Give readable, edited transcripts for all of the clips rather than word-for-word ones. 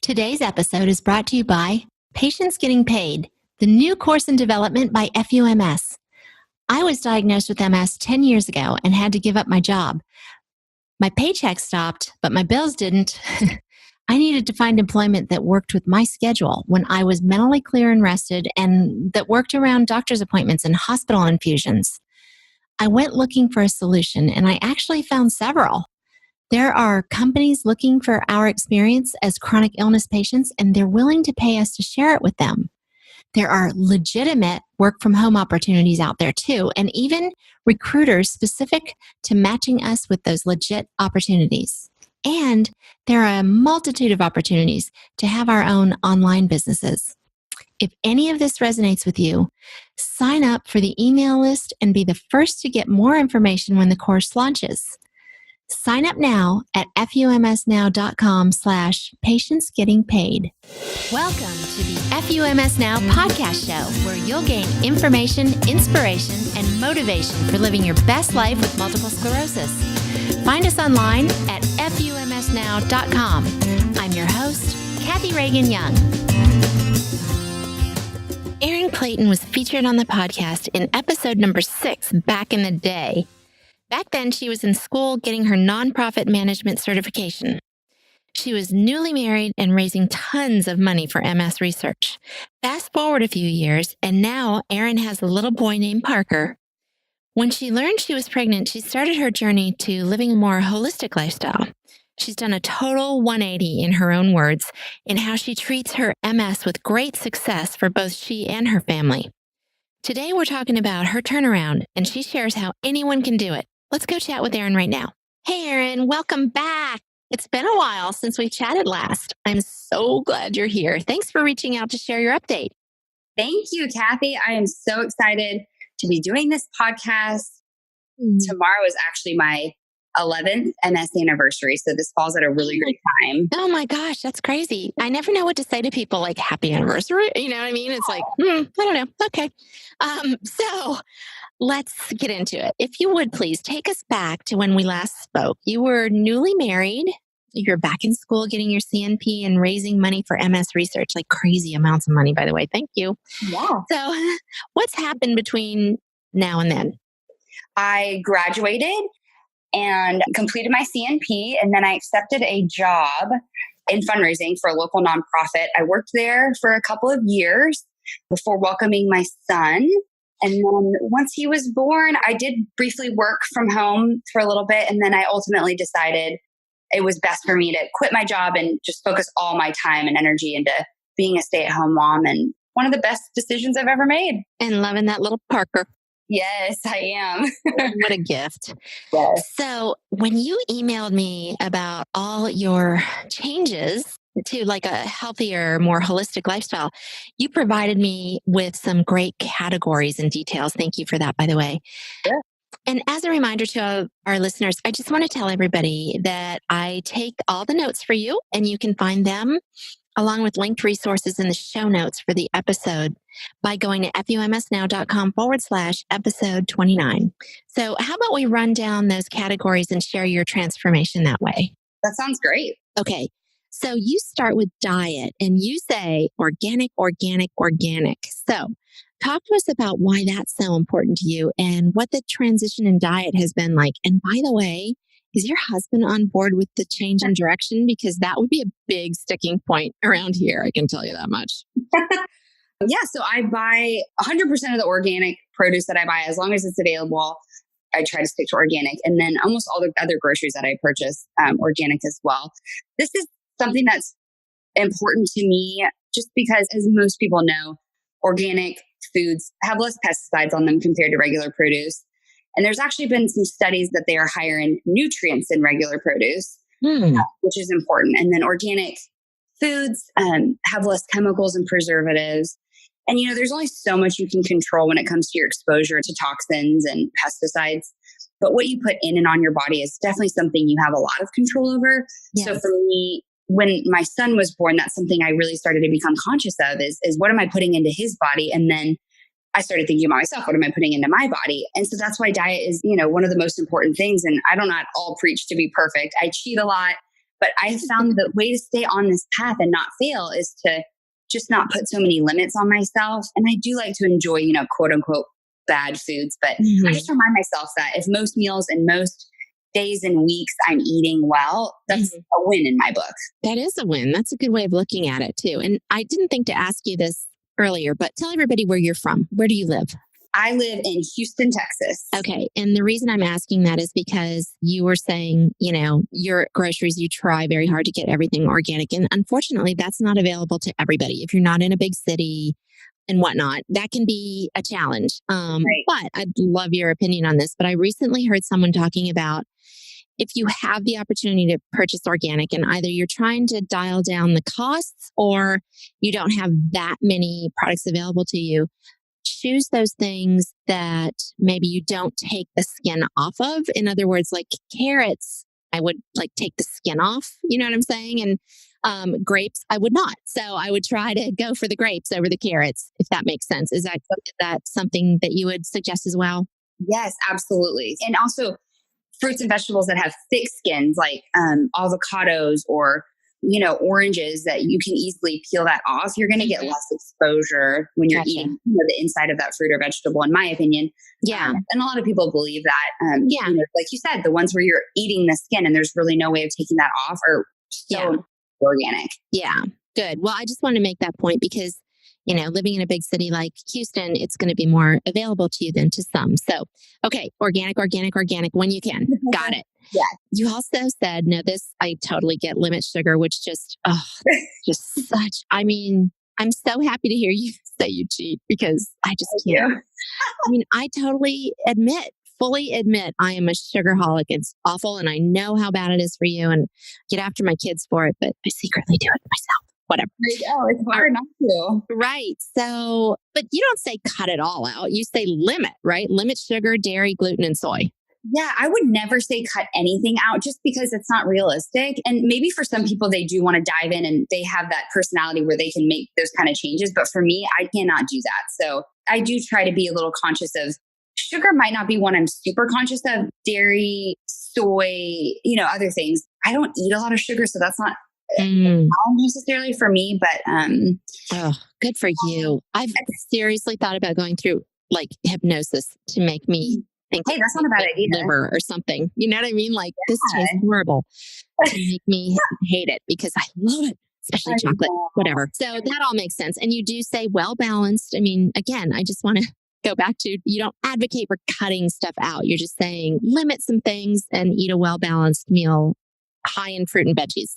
Today's episode is brought to you by Patients Getting Paid, the new course in development by FUMS. I was diagnosed with MS 10 years ago and had to give up my job. My paycheck stopped, but my bills didn't. I needed to find employment that worked with my schedule when I was mentally clear and rested, and that worked around doctor's appointments and hospital infusions. I went looking for a solution, and I actually found several. There are companies looking for our experience as chronic illness patients, and they're willing to pay us to share it with them. There are legitimate work-from-home opportunities out there too, and even recruiters specific to matching us with those legit opportunities. And there are a multitude of opportunities to have our own online businesses. If any of this resonates with you, sign up for the email list and be the first to get more information when the course launches. Sign up now at FUMSnow.com/patientsgettingpaid. Welcome to the FUMS Now podcast show, where you'll gain information, inspiration, and motivation for living your best life with multiple sclerosis. Find us online at FUMSnow.com. I'm your host, Kathy Reagan Young. Erin Clayton was featured on the podcast in episode number 6 back in the day. Back then, she was in school getting her nonprofit management certification. She was newly married and raising tons of money for MS research. Fast forward a few years, and now Erin has a little boy named Parker. When she learned she was pregnant, she started her journey to living a more holistic lifestyle. She's done a total 180, in her own words, in how she treats her MS with great success for both she and her family. Today, we're talking about her turnaround, and she shares how anyone can do it. Let's go chat with Erin right now. Hey, Erin, welcome back. It's been a while since we chatted last. I'm so glad you're here. Thanks for reaching out to share your update. Thank you, Kathy. I am so excited to be doing this podcast. Tomorrow is actually my 11th MS anniversary, so this falls at a really great time. Oh my gosh, that's crazy. I never know what to say to people like happy anniversary. You know what I mean? It's like, I don't know. Okay. So let's get into it. If you would please take us back to when we last spoke. You were newly married. You're back in school getting your CNP and raising money for MS research, like crazy amounts of money, by the way. Thank you. Yeah. So what's happened between now and then? I graduated and completed my CNP, and then I accepted a job in fundraising for a local nonprofit. I worked there for a couple of years before welcoming my son. And then once he was born, I did briefly work from home for a little bit. And then I ultimately decided it was best for me to quit my job and just focus all my time and energy into being a stay-at-home mom. And one of the best decisions I've ever made. And loving that little Parker. Yes, I am. What a gift. Yes. So when you emailed me about all your changes to like a healthier, more holistic lifestyle, you provided me with some great categories and details. Thank you for that, by the way. Sure. And as a reminder to our listeners, I just want to tell everybody that I take all the notes for you, and you can find them along with linked resources in the show notes for the episode by going to FUMSnow.com/episode 29. So how about we run down those categories and share your transformation that way? That sounds great. Okay. So you start with diet and you say organic, organic, organic. So talk to us about why that's so important to you and what the transition in diet has been like. And by the way, is your husband on board with the change in direction? Because that would be a big sticking point around here. I can tell you that much. Yeah. So I buy 100% of the organic produce that I buy, as long as it's available. I try to stick to organic. And then almost all the other groceries that I purchase, organic as well. This is something that's important to me just because, as most people know, organic foods have less pesticides on them compared to regular produce. And there's actually been some studies that they are higher in nutrients than regular produce, which is important. And then organic foods have less chemicals and preservatives. And, there's only so much you can control when it comes to your exposure to toxins and pesticides. But what you put in and on your body is definitely something you have a lot of control over. Yes. So for me, when my son was born, that's something I really started to become conscious of is what am I putting into his body? And then I started thinking about myself, what am I putting into my body? And so that's why diet is, one of the most important things. And I do not all preach to be perfect. I cheat a lot. But I have found the way to stay on this path and not fail is to just not put so many limits on myself. And I do like to enjoy, quote unquote, bad foods. But I just remind myself that if most meals and most days and weeks I'm eating well, that's a win in my book. That is a win. That's a good way of looking at it too. And I didn't think to ask you this earlier, but tell everybody where you're from. Where do you live? I live in Houston, Texas. Okay. And the reason I'm asking that is because you were saying, your groceries, you try very hard to get everything organic. And unfortunately, that's not available to everybody. If you're not in a big city and whatnot, that can be a challenge. Right. But I'd love your opinion on this. But I recently heard someone talking about if you have the opportunity to purchase organic and either you're trying to dial down the costs or you don't have that many products available to you, choose those things that maybe you don't take the skin off of. In other words, like carrots, I would take the skin off. You know what I'm saying? And grapes, I would not. So I would try to go for the grapes over the carrots, if that makes sense. Is that something that you would suggest as well? Yes, absolutely. And also fruits and vegetables that have thick skins, like avocados or oranges, that you can easily peel that off. You're going to get less exposure when you're eating the inside of that fruit or vegetable, in my opinion. Yeah. And a lot of people believe that, like you said, the ones where you're eating the skin and there's really no way of taking that off are still organic. Yeah. Good. Well, I just wanted to make that point because, living in a big city like Houston, it's going to be more available to you than to some. So, okay. Organic when you can. Got it. Yeah. You also said, this, I totally get limit sugar, which just such, I'm so happy to hear you say you cheat because I just can't. I totally fully admit I am a sugarholic. It's awful. And I know how bad it is for you and get after my kids for it, but I secretly do it myself. Whatever. I know, it's hard not to. Right. So, but you don't say cut it all out. You say limit, right? Limit sugar, dairy, gluten, and soy. Yeah, I would never say cut anything out just because it's not realistic. And maybe for some people, they do want to dive in and they have that personality where they can make those kind of changes. But for me, I cannot do that. So I do try to be a little conscious of sugar. Might not be one I'm super conscious of. Dairy, soy, other things. I don't eat a lot of sugar, so that's not necessarily for me, but good for you. I've seriously thought about going through hypnosis to make me think, hey, that's not a bad idea, liver or something. You know what I mean? This tastes horrible to make me hate it because I love it, especially chocolate, whatever. So that all makes sense. And you do say well balanced. Again, I just want to go back to, you don't advocate for cutting stuff out. You're just saying limit some things and eat a well balanced meal high in fruit and veggies.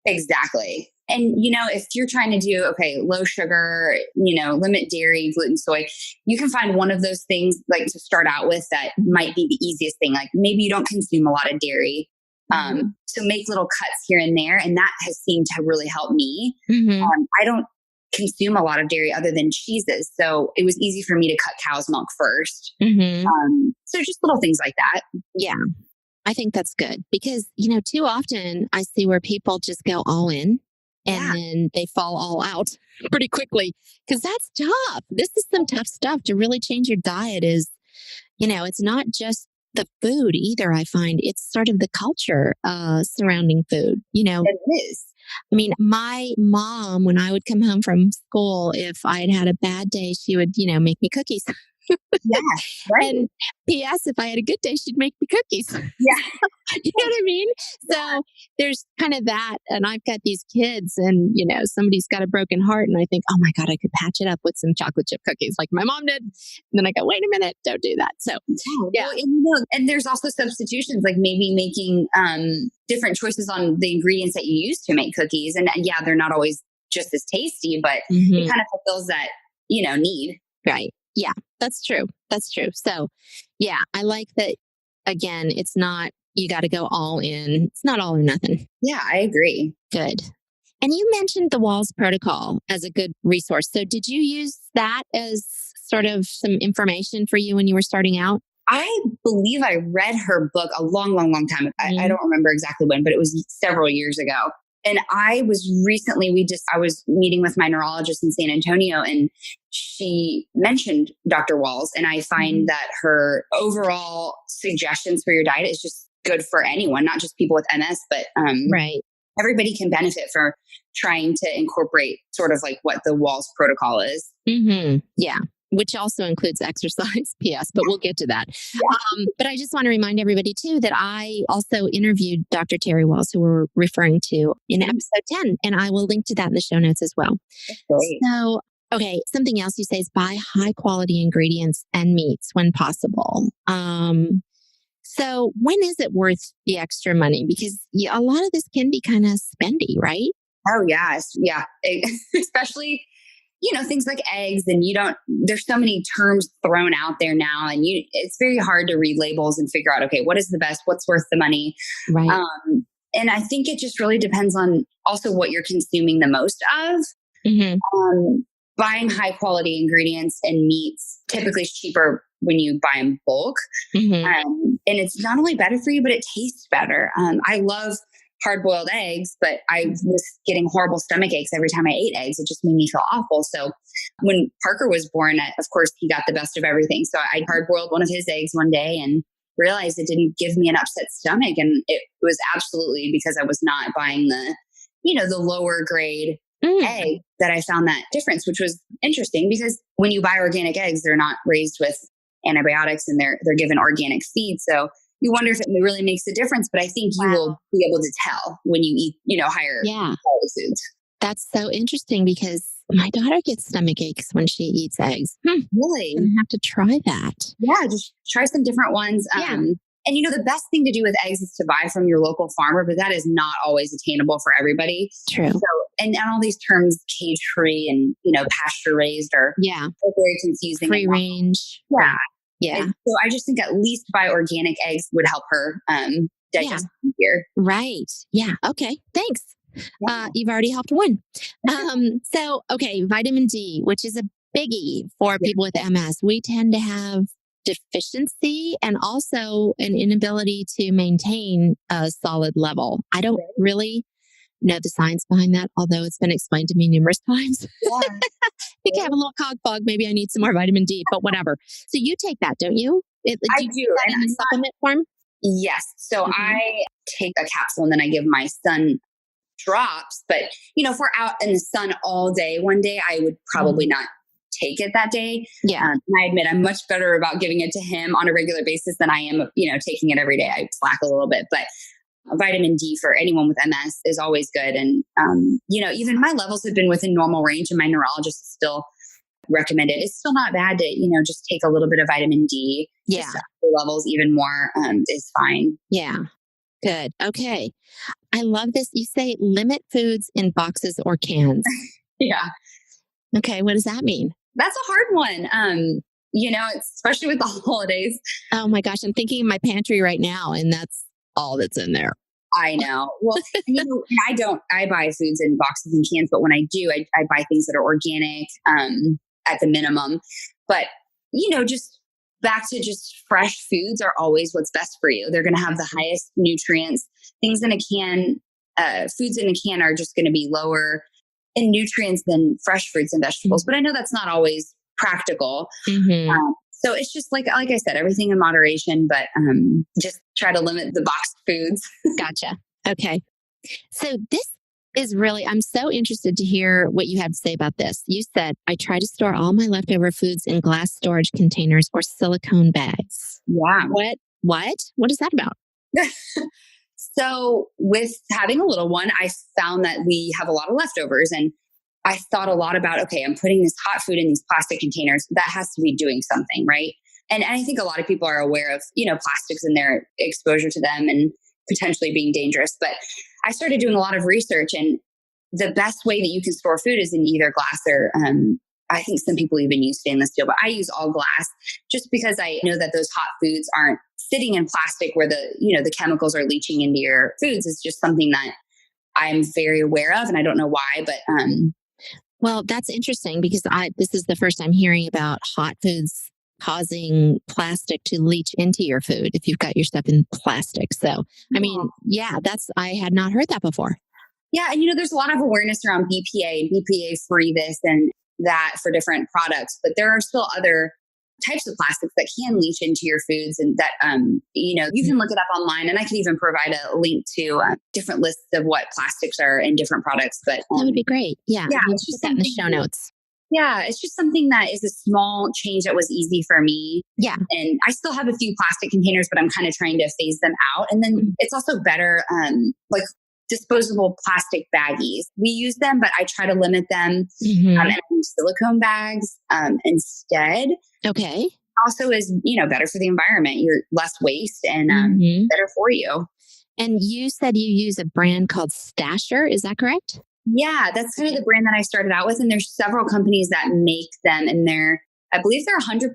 Exactly. And, if you're trying to do, low sugar, limit dairy, gluten, soy, you can find one of those things to start out with that might be the easiest thing. Maybe you don't consume a lot of dairy. So make little cuts here and there. And that has seemed to really help me. I don't consume a lot of dairy other than cheeses. So it was easy for me to cut cow's milk first. So just little things like that. Yeah. I think that's good because, too often I see where people just go all in and then they fall all out pretty quickly because that's tough. This is some tough stuff to really change your diet is, it's not just the food either. I find it's sort of the culture surrounding food, It is. My mom, when I would come home from school, if I had a bad day, she would, make me cookies. Yeah, right. And P.S. if I had a good day, she'd make me cookies. Yeah. You know what I mean? So there's kind of that. And I've got these kids and, somebody's got a broken heart. And I think, oh my God, I could patch it up with some chocolate chip cookies like my mom did. And then I go, wait a minute, don't do that. So, yeah. Well, and there's also substitutions, like maybe making different choices on the ingredients that you use to make cookies. And they're not always just as tasty, but it kind of fulfills that, need. Right. Yeah, that's true. That's true. So, yeah, I like that. Again, it's not, you got to go all in. It's not all or nothing. Yeah, I agree. Good. And you mentioned the Wahl's protocol as a good resource. So did you use that as sort of some information for you when you were starting out? I believe I read her book a long, long, long time ago. I don't remember exactly when, but it was several years ago. And I was recently, I was meeting with my neurologist in San Antonio and she mentioned Dr. Wahl's. And I find that her overall suggestions for your diet is just good for anyone, not just people with MS, but right. everybody can benefit for trying to incorporate sort of like what the Wahl's protocol is. Mm-hmm. Yeah. Which also includes exercise, P.S., but we'll get to that. Yeah. But I just want to remind everybody, too, that I also interviewed Dr. Terry Walls, who we're referring to in episode 10, and I will link to that in the show notes as well. Great. So, okay, something else you say is buy high quality ingredients and meats when possible. So when is it worth the extra money? Because a lot of this can be kind of spendy, right? Oh, yes. Yeah. Especially, things like eggs, and there's so many terms thrown out there now, and it's very hard to read labels and figure out, okay, what is the best, what's worth the money. Right. And I think it just really depends on also what you're consuming the most of. Mm-hmm. Buying high quality ingredients and meats typically is cheaper when you buy in bulk. Mm-hmm. And it's not only better for you, but it tastes better. I love hard-boiled eggs, but I was getting horrible stomach aches every time I ate eggs. It just made me feel awful. So when Parker was born, of course, he got the best of everything. So I hard-boiled one of his eggs one day and realized it didn't give me an upset stomach. And it was absolutely because I was not buying the lower grade egg that I found that difference, which was interesting because when you buy organic eggs, they're not raised with antibiotics and they're given organic feed. So you wonder if it really makes a difference, but I think you will be able to tell when you eat, higher quality foods. That's so interesting because my daughter gets stomach aches when she eats eggs. Really? I'm going to have to try that. Yeah, just try some different ones. And the best thing to do with eggs is to buy from your local farmer, but that is not always attainable for everybody. True. So, and all these terms, cage free and, pasture raised are very confusing. Free range. Yeah. Yeah. And so I just think at least buy organic eggs would help her digest easier. Right. Yeah. Okay. Thanks. Yeah. You've already helped one. So, okay. Vitamin D, which is a biggie for people with MS. We tend to have deficiency and also an inability to maintain a solid level. I don't really know the science behind that, although it's been explained to me numerous times. Yeah. I think I have a little cog fog. Maybe I need some more vitamin D, but whatever. So you take that, don't you? I do. And in supplement form? Yes. So I take a capsule and then I give my son drops. But, if we're out in the sun all day, one day I would probably not take it that day. Yeah. And I admit I'm much better about giving it to him on a regular basis than I am, taking it every day. I slack a little bit, but vitamin D for anyone with MS is always good. And, even my levels have been within normal range and my neurologist still recommended. It's still not bad to, just take a little bit of vitamin D. Yeah. Just the levels even more is fine. Yeah. Good. Okay. I love this. You say limit foods in boxes or cans. Yeah. Okay. What does that mean? That's a hard one. Especially with the holidays. Oh my gosh. I'm thinking of my pantry right now and that's all that's in there. I know. Well, I buy foods in boxes and cans, but when I do, I buy things that are organic at the minimum. But, just back to just fresh foods are always what's best for you. They're going to have the highest nutrients. Things in a can, foods in a can are just going to be lower in nutrients than fresh fruits and vegetables. But I know that's not always practical. So it's just like I said, everything in moderation, but just try to limit the boxed foods. Gotcha. Okay. So this is really, I'm so interested to hear what you have to say about this. You said, I try to store all my leftover foods in glass storage containers or silicone bags. Yeah. What is that about? So with having a little one, I found that we have a lot of leftovers and I thought a lot about, okay, I'm putting this hot food in these plastic containers. That has to be doing something, right? And I think a lot of people are aware of, plastics and their exposure to them and potentially being dangerous. But I started doing a lot of research and the best way that you can store food is in either glass or I think some people even use stainless steel, but I use all glass just because I know that those hot foods aren't sitting in plastic where the chemicals are leaching into your foods. Is just something that I'm very aware of and I don't know why, but well, that's interesting because this is the first time hearing about hot foods causing plastic to leach into your food if you've got your stuff in plastic. So, I mean, I had not heard that before. Yeah. And, there's a lot of awareness around BPA and BPA free this and that for different products, but there are still other types of plastics that can leach into your foods, and that, you can look it up online, and I can even provide a link to different lists of what plastics are in different products. But that would be great. Yeah. yeah, We'll it's just put that in the something. show notes. Yeah, it's just something that is a small change that was easy for me. Yeah. And I still have a few plastic containers, but I'm kind of trying to phase them out. And then it's also better, like disposable plastic baggies. We use them, but I try to limit them, and I use silicone bags instead. Okay. Also is, better for the environment. You're less waste and better for you. And you said you use a brand called Stasher. Is that correct? Yeah, that's kind of the brand that I started out with. And there's several companies that make them, and I believe they're 100%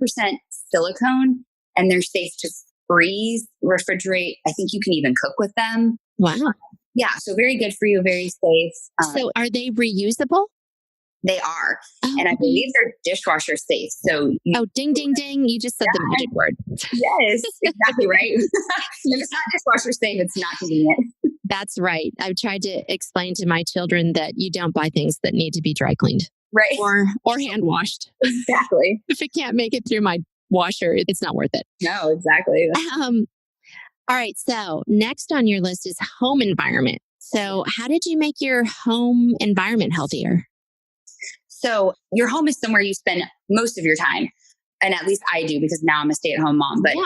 silicone, and they're safe to freeze, refrigerate. I think you can even cook with them. Wow. Yeah. So very good for you. Very safe. So are they reusable? They are. Oh, and I believe they're dishwasher safe. So ding, ding, ding. You just said the magic word. Yes, exactly right. If it's not dishwasher safe, it's not convenient. That's right. I've tried to explain to my children that you don't buy things that need to be dry cleaned. Right. Or hand washed. Exactly. If it can't make it through my washer, it's not worth it. No, exactly. All right. So next on your list is home environment. So how did you make your home environment healthier? So your home is somewhere you spend most of your time. And at least I do, because now I'm a stay-at-home mom. But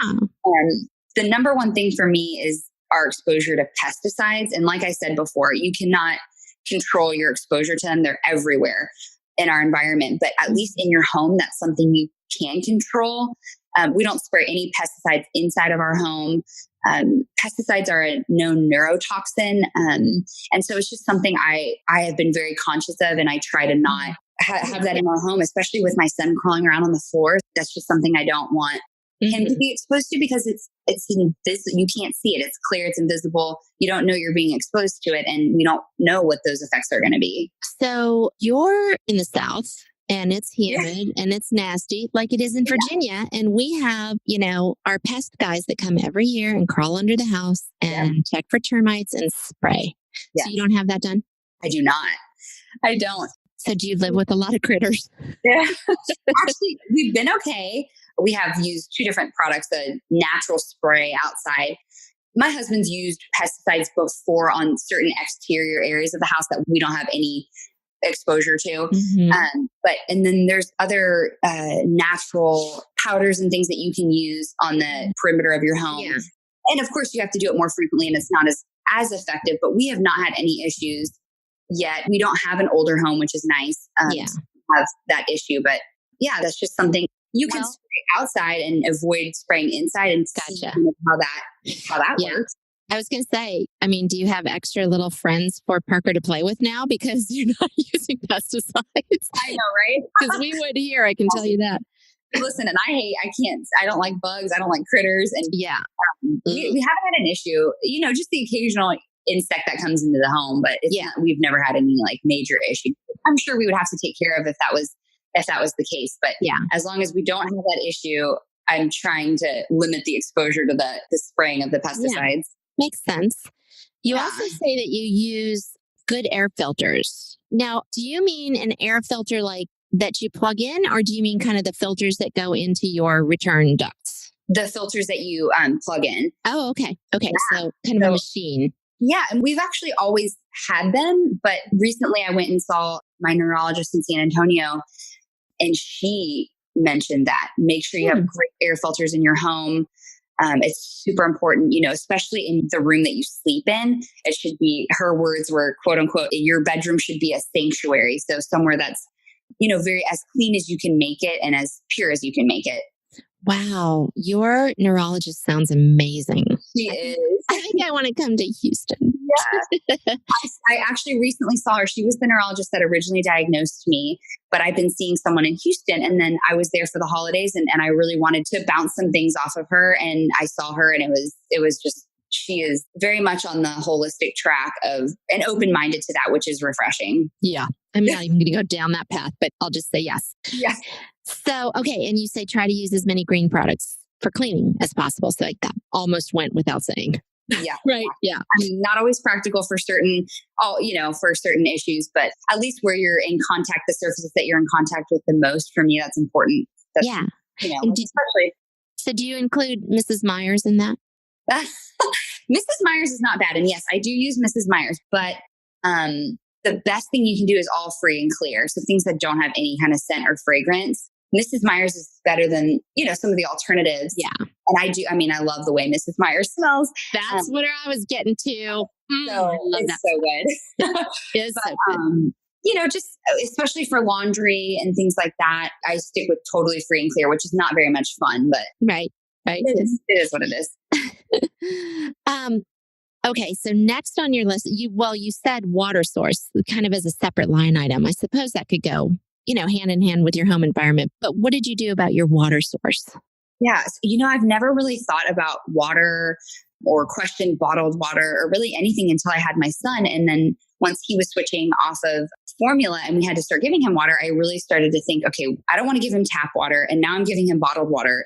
the number one thing for me is our exposure to pesticides. And like I said before, you cannot control your exposure to them. They're everywhere in our environment. But at least in your home, that's something you can control. We don't spray any pesticides inside of our home. Pesticides are a known neurotoxin. And so it's just something I have been very conscious of, and I try to not have that in our home, especially with my son crawling around on the floor. That's just something I don't want him to be exposed to, because it's invisible. You can't see it. It's clear. It's invisible. You don't know you're being exposed to it, and we don't know what those effects are going to be. So you're in the South, and it's humid and it's nasty like it is in Virginia. And we have, our pest guys that come every year and crawl under the house and check for termites and spray. So you don't have that done? I do not. I don't. So do you live with a lot of critters? Yeah. Actually, we've been okay. We have used two different products, a natural spray outside. My husband's used pesticides before on certain exterior areas of the house that we don't have any exposure to. And then there's other natural powders and things that you can use on the perimeter of your home. Yeah. And of course, you have to do it more frequently, and it's not as effective, but we have not had any issues yet. We don't have an older home, which is nice to have that issue. But yeah, that's just something you can spray outside and avoid spraying inside, and see how that works. I was going to say, do you have extra little friends for Parker to play with now because you're not using pesticides? I know, right? Because we would here, I can tell you that. Listen, and I don't like bugs. I don't like critters. And we haven't had an issue, just the occasional insect that comes into the home, but we've never had any like major issue. I'm sure we would have to take care of if that was the case. But as long as we don't have that issue, I'm trying to limit the exposure to the spraying of the pesticides. Makes sense. You also say that you use good air filters. Now, do you mean an air filter like that you plug in, or do you mean kind of the filters that go into your return ducts? The filters that you plug in. Oh, okay. Okay. Yeah. So kind of a machine. Yeah. And we've actually always had them, but recently I went and saw my neurologist in San Antonio, and she mentioned that make sure you have great air filters in your home. It's super important, especially in the room that you sleep in. It should be, her words were, quote unquote, your bedroom should be a sanctuary. So somewhere that's, very as clean as you can make it and as pure as you can make it. Wow. Your neurologist sounds amazing. She is. I think I want to come to Houston. Yeah. I actually recently saw her. She was the neurologist that originally diagnosed me, but I've been seeing someone in Houston, and then I was there for the holidays, and I really wanted to bounce some things off of her. And I saw her, and it was just, she is very much on the holistic track of and open-minded to that, which is refreshing. Yeah. I'm not even going to go down that path, but I'll just say yes. Yes. So, okay. And you say try to use as many green products for cleaning as possible. So like that almost went without saying. Yeah. Right. Yeah. Not always practical for certain issues, but at least where you're in contact, the surfaces that you're in contact with the most, for me, that's important. Especially. So do you include Mrs. Myers in that? Mrs. Myers is not bad. And yes, I do use Mrs. Myers, but the best thing you can do is all free and clear. So things that don't have any kind of scent or fragrance. Mrs. Myers is better than, some of the alternatives. Yeah. And I love the way Mrs. Myers smells. That's what I was getting to. It's so good. It is so good. Just especially for laundry and things like that, I stick with totally free and clear, which is not very much fun, but right. It is what it is. Okay. So next on your list, you said water source kind of as a separate line item. I suppose that could go, hand in hand with your home environment. But what did you do about your water source? Yeah. I've never really thought about water or questioned bottled water or really anything until I had my son. And then once he was switching off of formula and we had to start giving him water, I really started to think, okay, I don't want to give him tap water. And now I'm giving him bottled water.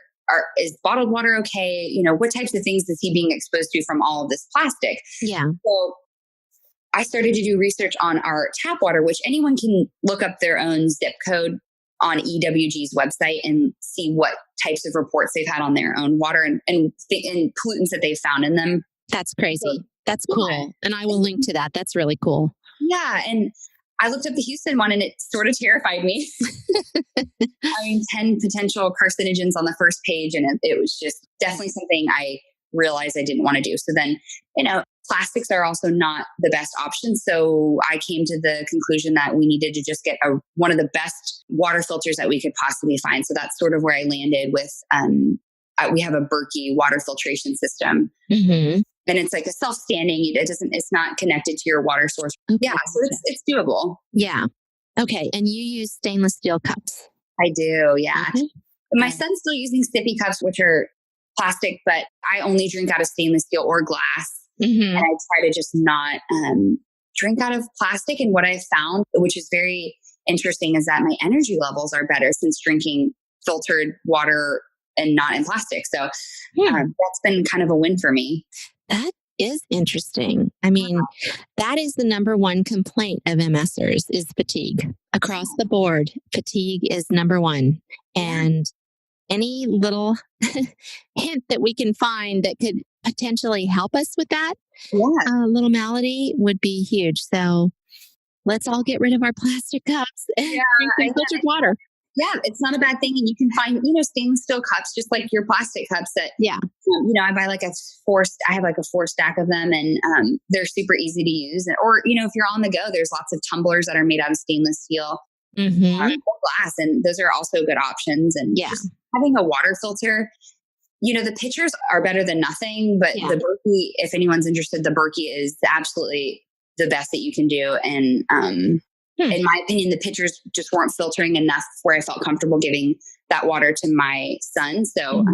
Is bottled water okay? What types of things is he being exposed to from all of this plastic? Yeah. So I started to do research on our tap water, which anyone can look up their own zip code on EWG's website and see what types of reports they've had on their own water and pollutants that they've found in them. That's crazy. That's cool. And I will link to that. That's really cool. Yeah. And I looked up the Houston one and it sort of terrified me. 10 potential carcinogens on the first page. And it was just definitely something I realized I didn't want to do. So then, plastics are also not the best option. So I came to the conclusion that we needed to just get one of the best water filters that we could possibly find. So that's sort of where I landed with, we have a Berkey water filtration system. Mm-hmm. And it's like a self-standing, it's not connected to your water source. Okay. Yeah. So it's doable. Yeah. Okay. And you use stainless steel cups. I do. Yeah. Okay. My son's still using sippy cups, which are plastic, but I only drink out of stainless steel or glass. Mm-hmm. And I try to just not drink out of plastic. And what I found, which is very interesting, is that my energy levels are better since drinking filtered water and not in plastic. So that's been kind of a win for me. That is interesting. I mean, that is the number one complaint of MSers is fatigue. Across the board, fatigue is number one. And any little hint that we can find that could potentially help us with that little malady would be huge. So let's all get rid of our plastic cups and drink filtered water. Yeah, it's not a bad thing. And you can find, stainless steel cups, just like your plastic cups that, I buy I have like a 4 stack of them and they're super easy to use. Or, if you're on the go, there's lots of tumblers that are made out of stainless steel or glass. And those are also good options. And just having a water filter, the pitchers are better than nothing, but the Berkey, if anyone's interested, the Berkey is absolutely the best that you can do. And, in my opinion, the pitchers just weren't filtering enough where I felt comfortable giving that water to my son. So,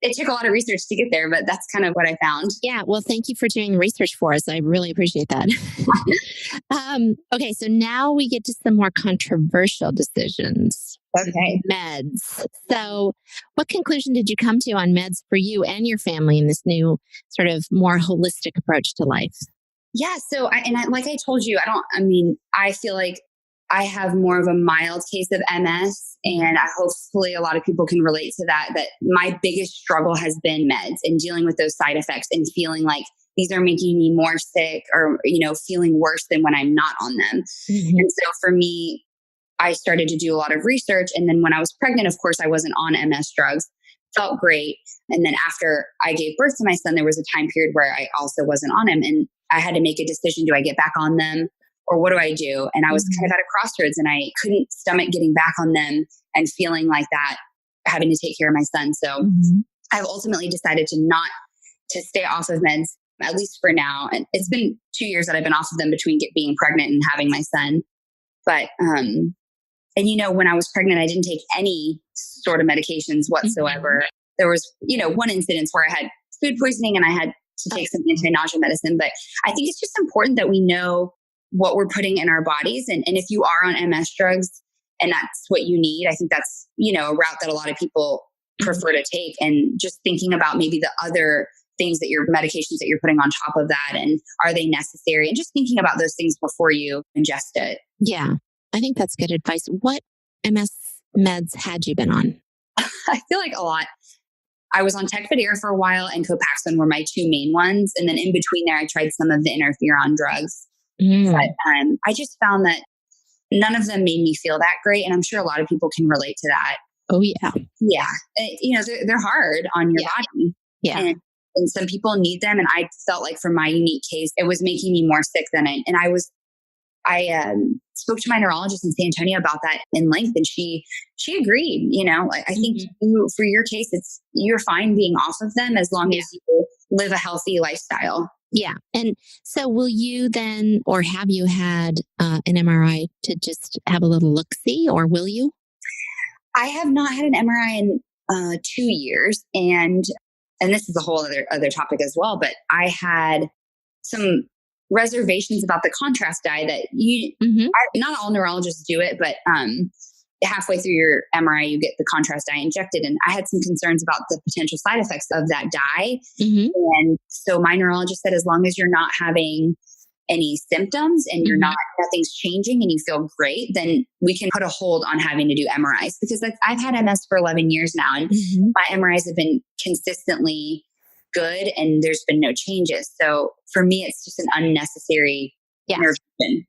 it took a lot of research to get there, but that's kind of what I found. Yeah. Well, thank you for doing research for us. I really appreciate that. Okay. So now we get to some more controversial decisions. Okay. Meds. So what conclusion did you come to on meds for you and your family in this new sort of more holistic approach to life? Yeah. So, like I told you, I feel like I have more of a mild case of MS, and hopefully a lot of people can relate to that my biggest struggle has been meds and dealing with those side effects and feeling like these are making me more sick or, feeling worse than when I'm not on them. Mm-hmm. And so for me, I started to do a lot of research. And then when I was pregnant, of course, I wasn't on MS drugs. Felt great. And then after I gave birth to my son, there was a time period where I also wasn't on him. And I had to make a decision. Do I get back on them or what do I do? And I was kind of at a crossroads and I couldn't stomach getting back on them and feeling like that, having to take care of my son. So I've ultimately decided to stay off of meds, at least for now. And it's been 2 years that I've been off of them between being pregnant and having my son. But, when I was pregnant, I didn't take any sort of medications whatsoever. There was, one incident where I had food poisoning and I had to take some anti-nausea medicine. But I think it's just important that we know what we're putting in our bodies. And if you are on MS drugs and that's what you need, I think that's, a route that a lot of people prefer to take. And just thinking about maybe the other things that your medications that you're putting on top of that, and are they necessary? And just thinking about those things before you ingest it. Yeah, I think that's good advice. What MS meds had you been on? I feel like a lot. I was on Tecfidera for a while, and Copaxone were my two main ones. And then in between there, I tried some of the interferon drugs. But I just found that none of them made me feel that great. And I'm sure a lot of people can relate to that. Oh, yeah. Yeah. They're hard on your body. Yeah. And some people need them. And I felt like for my unique case, it was making me more sick than I spoke to my neurologist in San Antonio about that in length, and she agreed. I think for your case, you're fine being off of them as long as you live a healthy lifestyle. Yeah. And so will you then, or have you had an MRI to just have a little look-see, or will you? I have not had an MRI in 2 years. And this is a whole other topic as well, but I had some reservations about the contrast dye that not all neurologists do it, but halfway through your MRI, you get the contrast dye injected. And I had some concerns about the potential side effects of that dye. And so my neurologist said, as long as you're not having any symptoms and nothing's changing and you feel great, then we can put a hold on having to do MRIs, because I've had MS for 11 years now, and my MRIs have been consistently good and there's been no changes. So for me, it's just an unnecessary intervention,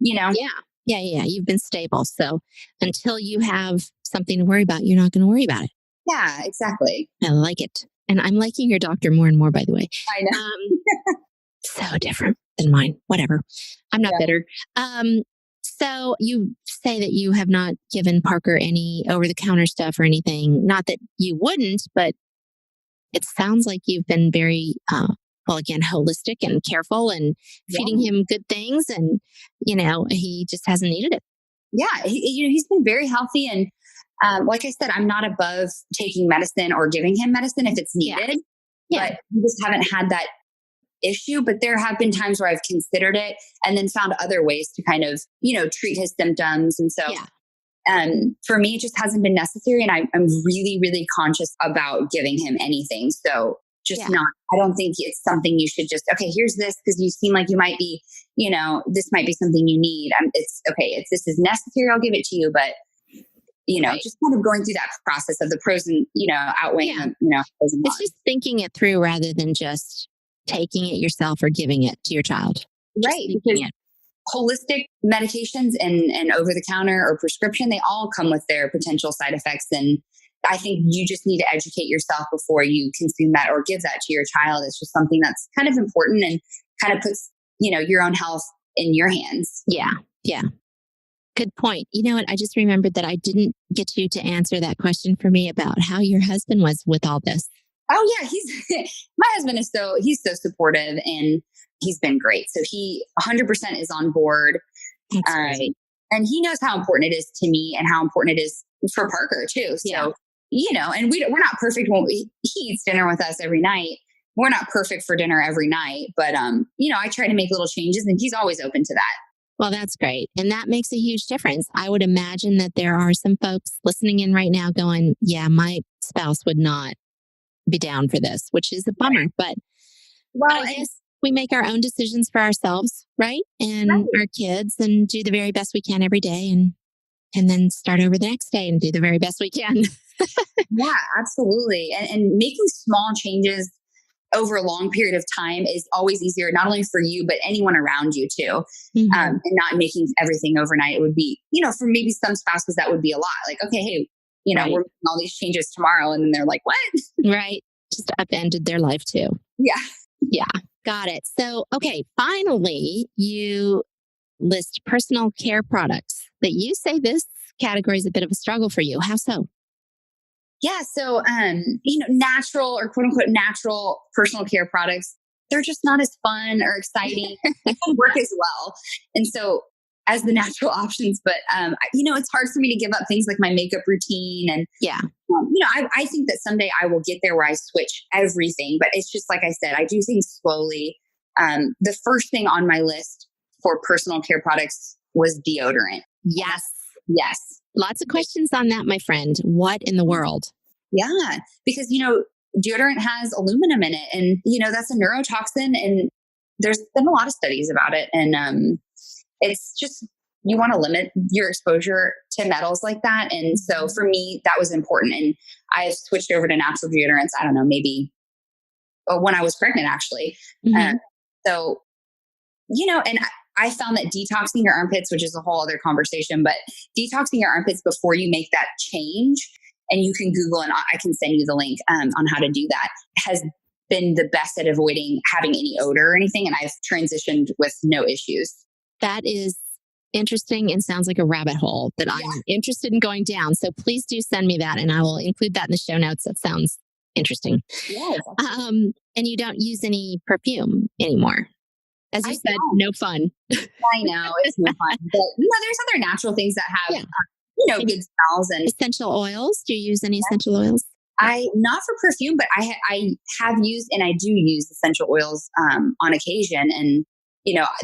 Yeah. You've been stable. So until you have something to worry about, you're not going to worry about it. Yeah, exactly. I like it. And I'm liking your doctor more and more, by the way. I know. So different than mine. Whatever. I'm not bitter. So you say that you have not given Parker any over-the-counter stuff or anything. Not that you wouldn't, but it sounds like you've been very, again, holistic and careful and feeding him good things. And, he just hasn't needed it. Yeah. He's been very healthy. And like I said, I'm not above taking medicine or giving him medicine if it's needed. Yeah. But we just haven't had that issue. But there have been times where I've considered it and then found other ways to kind of, treat his symptoms. And so for me, it just hasn't been necessary. And I'm really, really conscious about giving him anything. So I don't think it's something you should just, okay, here's this because you seem like you might be, this might be something you need. It's okay. If this is necessary, I'll give it to you. But, just kind of going through that process of the pros and, outweighing them, pros and it's just thinking it through rather than just taking it yourself or giving it to your child. Right. Because holistic medications and over-the-counter or prescription, they all come with their potential side effects. And I think you just need to educate yourself before you consume that or give that to your child. It's just something that's kind of important and kind of puts, your own health in your hands. Yeah. Yeah. Good point. You know what? I just remembered that I didn't get you to answer that question for me about how your husband was with all this. Oh yeah. My husband he's so supportive and he's been great. So he 100% is on board. That's great. And he knows how important it is to me and how important it is for Parker too. So, and we're not perfect when he eats dinner with us every night. We're not perfect for dinner every night, but, I try to make little changes and he's always open to that. Well, that's great. And that makes a huge difference. I would imagine that there are some folks listening in right now going, yeah, my spouse would not be down for this, which is a bummer. But I guess we make our own decisions for ourselves, right? And our kids, and do the very best we can every day, and then start over the next day and do the very best we can. Yeah, absolutely. And making small changes over a long period of time is always easier, not only for you, but anyone around you too. And not making everything overnight. It would be, for maybe some spouses, that would be a lot. Like, okay, hey, we're making all these changes tomorrow. And then they're like, what? Right. Just upended their life too. Yeah. Yeah. Got it. So, okay. Finally, you list personal care products that you say this category is a bit of a struggle for you. How so? Yeah. So, natural or quote unquote natural personal care products, they're just not as fun or exciting. They don't work as well. And so as the natural options, but, it's hard for me to give up things like my makeup routine. And, I think that someday I will get there where I switch everything, but it's just, like I said, I do things slowly. The first thing on my list for personal care products was deodorant. Yes. Yes. Lots of questions on that, my friend. What in the world? Yeah. Because, deodorant has aluminum in it and, that's a neurotoxin and there's been a lot of studies about it. And, it's just you want to limit your exposure to metals like that. And so for me, that was important. And I switched over to natural deodorants, I don't know, maybe when I was pregnant, actually. Mm-hmm. So, and I found that detoxing your armpits, which is a whole other conversation, but detoxing your armpits before you make that change, and you can Google and I can send you the link on how to do that, has been the best at avoiding having any odor or anything. And I've transitioned with no issues. That is interesting and sounds like a rabbit hole that I'm interested in going down. So please do send me that and I will include that in the show notes. That sounds interesting. Yes. And you don't use any perfume anymore. As you said, no fun. I know, it's no fun. But, there's other natural things that have, good smells. And essential oils. Do you use any essential oils? Not for perfume, but I have used, and I do use essential oils on occasion. And,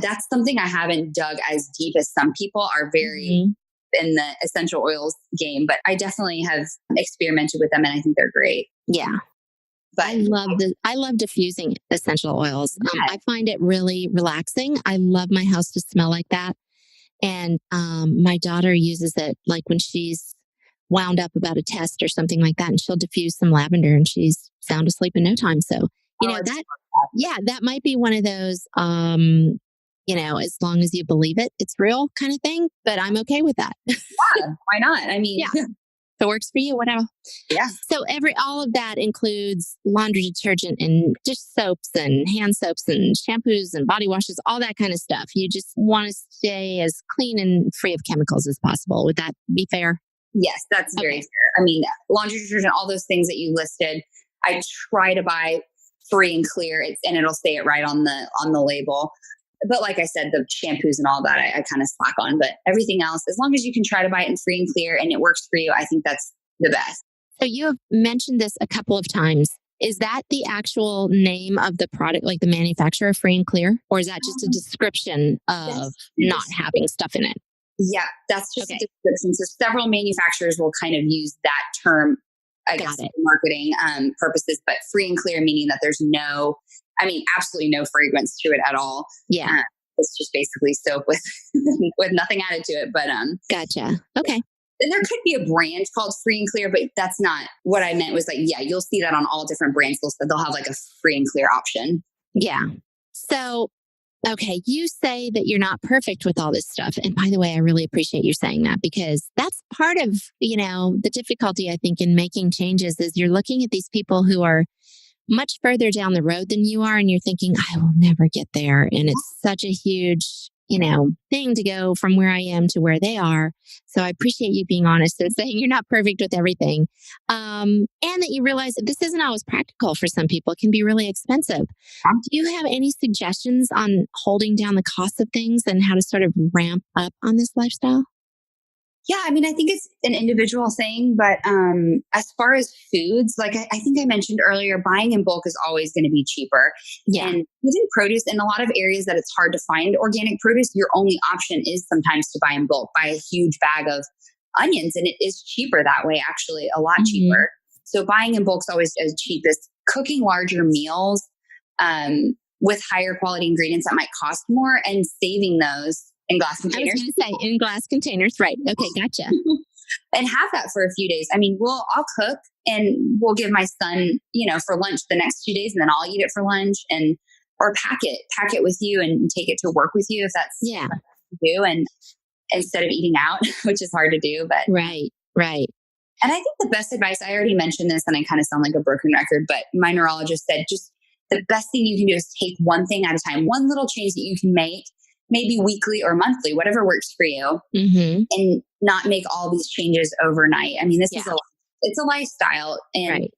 that's something I haven't dug as deep as some people are very in the essential oils game, but I definitely have experimented with them and I think they're great. Yeah. But I love diffusing essential oils. I find it really relaxing. I love my house to smell like that. And my daughter uses it like when she's wound up about a test or something like that, and she'll diffuse some lavender and she's sound asleep in no time. So, that might be one of those, as long as you believe it, it's real kind of thing, but I'm okay with that. Yeah, why not? I mean, if it works for you, whatever. Yeah. So all of that includes laundry detergent and dish soaps and hand soaps and shampoos and body washes, all that kind of stuff. You just want to stay as clean and free of chemicals as possible. Would that be fair? Yes, that's very fair. I mean, laundry detergent, all those things that you listed, I try to buy free and clear, and it'll say it right on the label. But like I said, the shampoos and all that, I kind of slack on. But everything else, as long as you can try to buy it in free and clear and it works for you, I think that's the best. So you have mentioned this a couple of times. Is that the actual name of the product, like the manufacturer, Free and Clear? Or is that just a description of not having stuff in it? Yeah, that's just a description. So several manufacturers will kind of use that term, I guess, for marketing purposes, but free and clear meaning that there's absolutely no fragrance to it at all. Yeah. It's just basically soap with with nothing added to it. But gotcha. Okay. And there could be a brand called Free and Clear, but that's not what I meant. Was like, you'll see that on all different brands. They'll have like a free and clear option. Yeah. So, okay, you say that you're not perfect with all this stuff. And by the way, I really appreciate you saying that, because that's part of, the difficulty, I think, in making changes is you're looking at these people who are much further down the road than you are. And you're thinking, I will never get there. And it's such a huge, thing to go from where I am to where they are. So I appreciate you being honest and saying you're not perfect with everything. And that you realize that this isn't always practical for some people. It can be really expensive. Do you have any suggestions on holding down the cost of things and how to sort of ramp up on this lifestyle? Yeah, I think it's an individual thing, but as far as foods, like I think I mentioned earlier, buying in bulk is always going to be cheaper. Yeah. And even produce, in a lot of areas that it's hard to find organic produce, your only option is sometimes to buy in bulk. Buy a huge bag of onions, and it is cheaper that way, actually, a lot cheaper. So buying in bulk is always as cheapest. Cooking larger meals with higher quality ingredients that might cost more and saving those in glass containers. I was going to say in glass containers, right? Okay, gotcha. And have that for a few days. I'll cook and we'll give my son, for lunch the next 2 days, and then I'll eat it for lunch, or pack it with you and take it to work with you if that's what you do. And instead of eating out, which is hard to do, but right. And I think the best advice, I already mentioned this and I kind of sound like a broken record, but my neurologist said, just the best thing you can do is take one thing at a time, one little change that you can make, maybe weekly or monthly, whatever works for you, and not make all these changes overnight. It's a lifestyle, and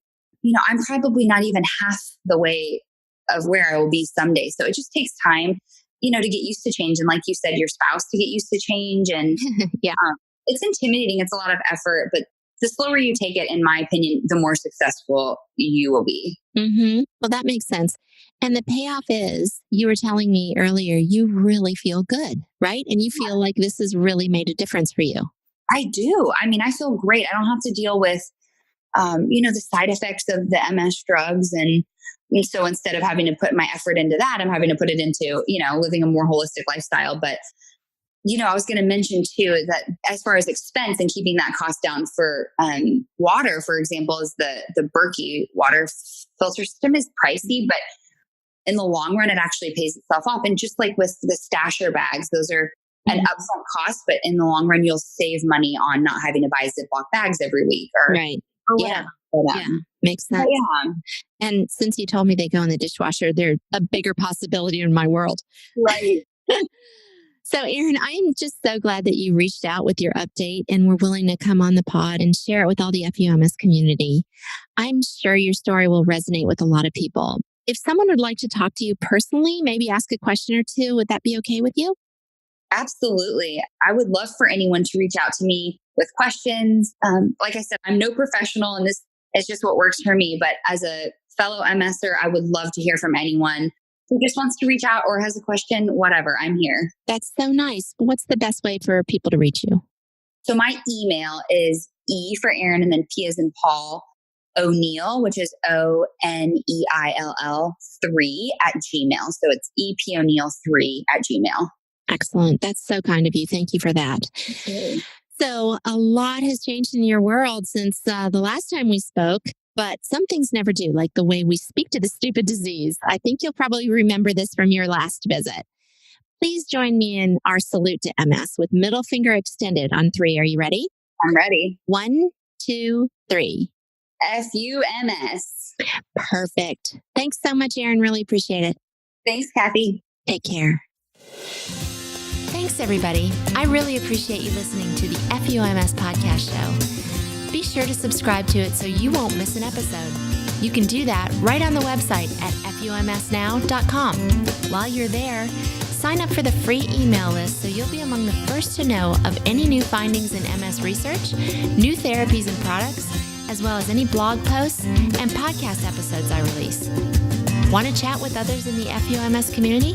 I'm probably not even half the way of where I will be someday. So it just takes time, to get used to change. And like you said, your spouse to get used to change. And it's intimidating. It's a lot of effort, but the slower you take it, in my opinion, the more successful you will be. Well, that makes sense. And the payoff is, you were telling me earlier, you really feel good, right? And you feel like this has really made a difference for you. I do. I feel great. I don't have to deal with, the side effects of the MS drugs. And so instead of having to put my effort into that, I'm having to put it into, living a more holistic lifestyle. But I was going to mention too that as far as expense and keeping that cost down for water, for example, is the Berkey water filter system is pricey, but in the long run, it actually pays itself off. And just like with the stasher bags, those are an upfront cost, but in the long run, you'll save money on not having to buy Ziploc bags every week or whatever. Yeah, makes sense. And since you told me they go in the dishwasher, they're a bigger possibility in my world. Right. So, Erin, I am just so glad that you reached out with your update and were willing to come on the pod and share it with all the FUMS community. I'm sure your story will resonate with a lot of people. If someone would like to talk to you personally, maybe ask a question or two, would that be okay with you? Absolutely. I would love for anyone to reach out to me with questions. Like I said, I'm no professional and this is just what works for me. But as a fellow MSer, I would love to hear from anyone who just wants to reach out or has a question, whatever, I'm here. That's so nice. What's the best way for people to reach you? So my email is E for Erin and then P as in Paul, O'Neill, which is ONEILL 3 at Gmail. So it's EPO'Neill3 at Gmail. Excellent. That's so kind of you. Thank you for that. Okay. So a lot has changed in your world since the last time we spoke. But some things never do, like the way we speak to the stupid disease. I think you'll probably remember this from your last visit. Please join me in our salute to MS with middle finger extended on 3. Are you ready? I'm ready. 1, 2, 3. FUMS. Perfect. Thanks so much, Erin. Really appreciate it. Thanks, Kathy. Take care. Thanks, everybody. I really appreciate you listening to the FUMS podcast show. Be sure to subscribe to it so you won't miss an episode. You can do that right on the website at FUMSnow.com. While you're there, sign up for the free email list so you'll be among the first to know of any new findings in MS research, new therapies and products, as well as any blog posts and podcast episodes I release. Want to chat with others in the FUMS community?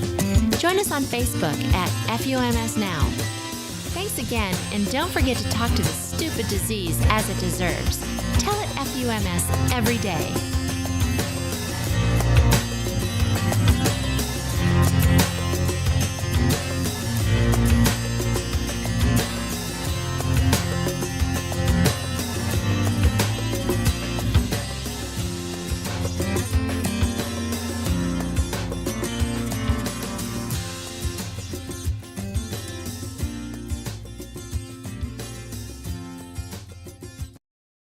Join us on Facebook at FUMS Now. Thanks again, and don't forget to talk to the stupid disease as it deserves. Tell it FUMS every day.